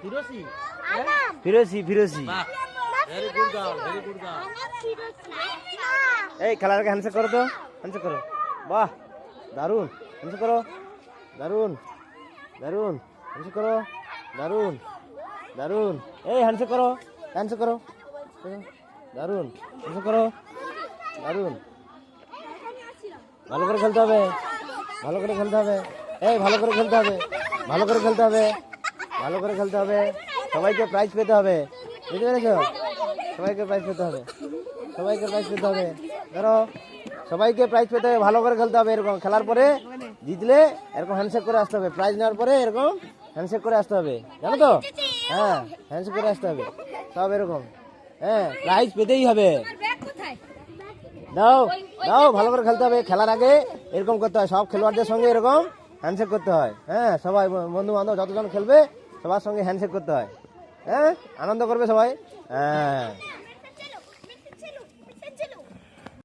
ফিরোসি ফিরোসি ফিরোসি। Very good girl, very good girl. এই খেলার আগে হ্যান্ডশেক করো তো, হ্যান্ডশেক করো। বাহ দারুন, হ্যান্ডশেক করো। দারুন দারুন, হ্যান্ডশেক করো। দারুন দারুন, এই হ্যান্ডশেক করো, হ্যান্ডশেক করো। দারুন, হ্যান্ডশেক করো। দারুন, ভালো করে খেলতে হবে, ভালো করে খেলতে হবে। এই ভালো করে খেলতে হবে, ভালো করে খেলতে হবে, ভালো করে খেলতে হবে। সবাইকে প্রাইজ পেতে হবে, বুঝতে পেরেছ? সবাইকে প্রাইজ পেতে হবে, সবাইকে প্রাইজ পেতে হবে। ধরো সবাইকে প্রাইজ পেতে হবে, ভালো করে খেলতে হবে। এরকম খেলার পরে জিতলে এরকম হ্যান্ডশেক করে আসতে হবে, প্রাইজ নেওয়ার পরে এরকম হ্যান্ডশেক করে আসতে হবে, জানো তো? হ্যাঁ, হ্যান্ডশেক করে আসতে হবে সব এরকম। হ্যাঁ, প্রাইজ পেতেই হবে। দাও দাও, ভালো করে খেলতে হবে। খেলার আগে এরকম করতে হয়, সব খেলোয়াড়দের সঙ্গে এরকম হ্যান্ডশেক করতে হয়। হ্যাঁ, সবাই বন্ধু বান্ধব যতজন খেলবে সবার সঙ্গে হ্যান্ডশেক করতে হয়। হ্যাঁ, আনন্দ করবে সবাই। হ্যাঁ।